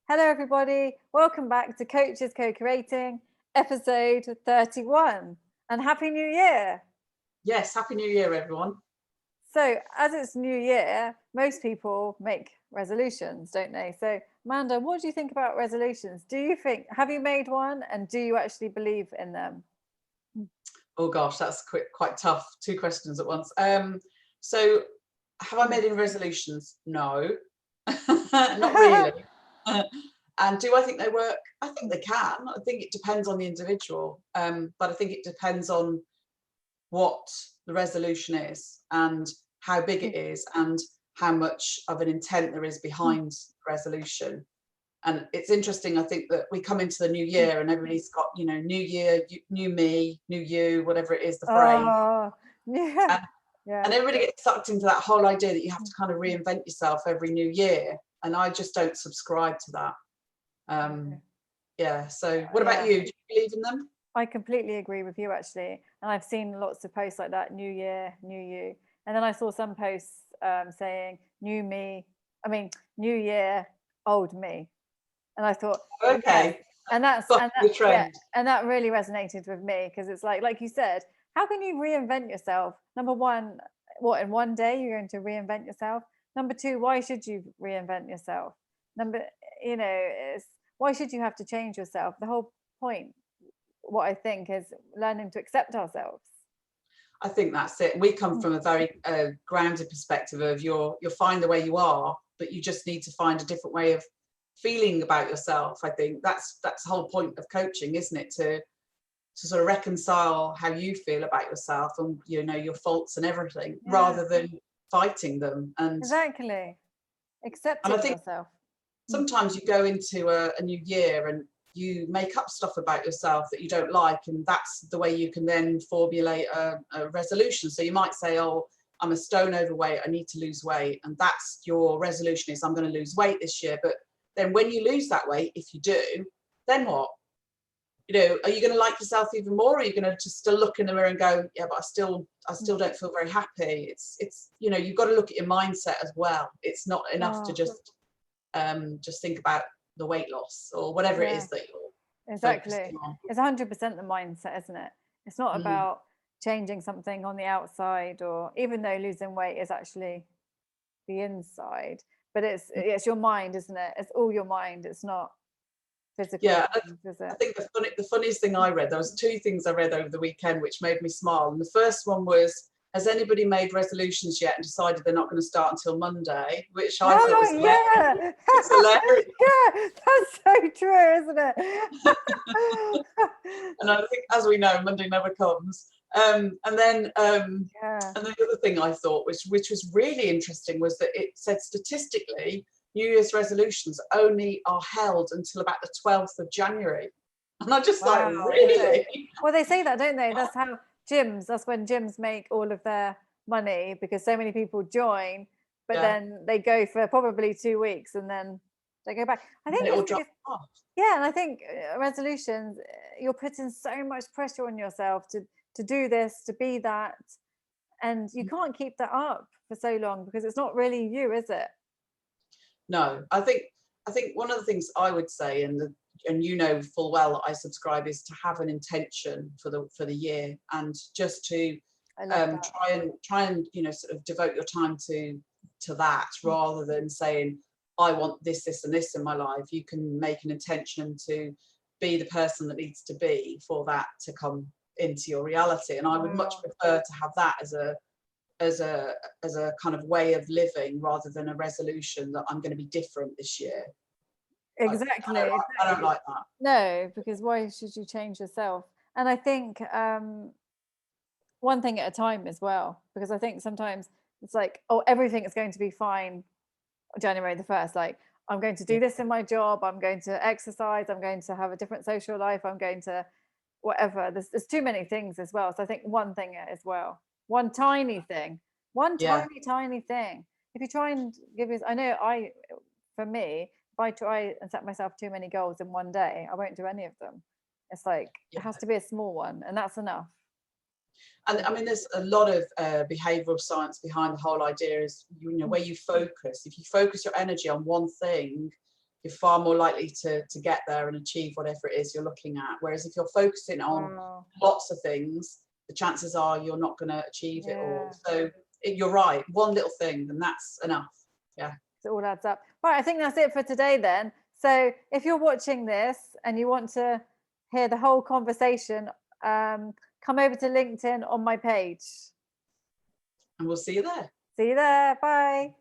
Hello, everybody. Welcome back to Coaches Co-Creating, episode 31. And Happy New Year. Yes, Happy New Year, everyone. So, as it's New Year, most people make resolutions, don't they? So, Amanda, what do you think about resolutions? Have you made one, and do you actually believe in them? Oh gosh, that's quite tough. Two questions at once. So have I made any resolutions? No, not really. And do I think they work? I think they can. I think it depends on the individual. But I think it depends on what the resolution is and how big it is and how much of an intent there is behind the resolution. And it's interesting, I think, that we come into the new year and everybody's got, new year, new me, new you, whatever it is, the phrase. Oh, yeah. And everybody gets sucked into that whole idea that you have to kind of reinvent yourself every new year. And I just don't subscribe to that. Yeah. So what about you? Do you believe in them? I completely agree with you, actually. And I've seen lots of posts like that, new year, new you. And then I saw some posts saying new year, old me. And I thought, okay. Yes. And that really resonated with me, because it's like you said, how can you reinvent yourself? Number one, what, in one day you're going to reinvent yourself? Number two, why should you reinvent yourself? Why should you have to change yourself? The whole point, what I think, is learning to accept ourselves. I think that's it. We come from a very grounded perspective of you're fine the way you are, but you just need to find a different way of feeling about yourself. I think that's the whole point of coaching, isn't it? To sort of reconcile how you feel about yourself and your faults and everything, rather than fighting them. And exactly, accepting yourself. Sometimes you go into a new year and you make up stuff about yourself that you don't like, and that's the way you can then formulate a resolution. So you might say, oh, I'm a stone overweight, I need to lose weight, and that's your resolution, is I'm going to lose weight this year. But then when you lose that weight, if you do, then what? Are you going to like yourself even more? Or are you going to just still look in the mirror and go, yeah, but I still don't feel very happy? It's you've got to look at your mindset as well. It's not enough to just think about the weight loss or whatever it is that you're focusing on. It's 100% the mindset, isn't it? It's not about changing something on the outside, or even though losing weight is actually the inside, but it's your mind, isn't it? It's all your mind. It's not physical. Yeah, things, is it? I think the funniest thing I read, there was two things I read over the weekend which made me smile. And the first one was, has anybody made resolutions yet and decided they're not going to start until Monday? Which I thought was hilarious. It's hilarious. Yeah, that's so true, isn't it? And I think, as we know, Monday never comes. And then the other thing I thought, which was really interesting, was that it said statistically New Year's resolutions only are held until about the 12th of January. And I just like, really? Well, they say that, don't they? That's when gyms make all of their money, because so many people join, but then they go for probably 2 weeks and then they go back. I think it will drop off. Yeah, and I think resolutions, you're putting so much pressure on yourself to do this, to be that, and you can't keep that up for so long, because it's not really you, is it? No, I think one of the things I would say, and full well that I subscribe, is to have an intention for the year, and just to try and sort of devote your time to that, rather than saying, I want this and this in my life. You can make an intention to be the person that needs to be for that to come into your reality. And I would much prefer to have that as a kind of way of living, rather than a resolution that I'm going to be different this year. Exactly. I don't like that. No, because why should you change yourself? And I think one thing at a time as well, because I think sometimes it's like, oh, everything is going to be fine January the 1st. Like, I'm going to do this in my job, I'm going to exercise, I'm going to have a different social life, I'm going to whatever. There's too many things as well. So I think one thing as well, one tiny thing, tiny thing. If you try and for me, if I try and set myself too many goals in one day, I won't do any of them. It's like, it has to be a small one, and that's enough. And I mean, there's a lot of behavioural science behind the whole idea, is where you focus. If you focus your energy on one thing, you're far more likely to get there and achieve whatever it is you're looking at. Whereas if you're focusing on lots of things, the chances are you're not going to achieve it all. So you're right, one little thing, and that's enough. Yeah, it all adds up. Right, I think that's it for today then. So if you're watching this and you want to hear the whole conversation, come over to LinkedIn on my page. and we'll see you there. See you there. Bye.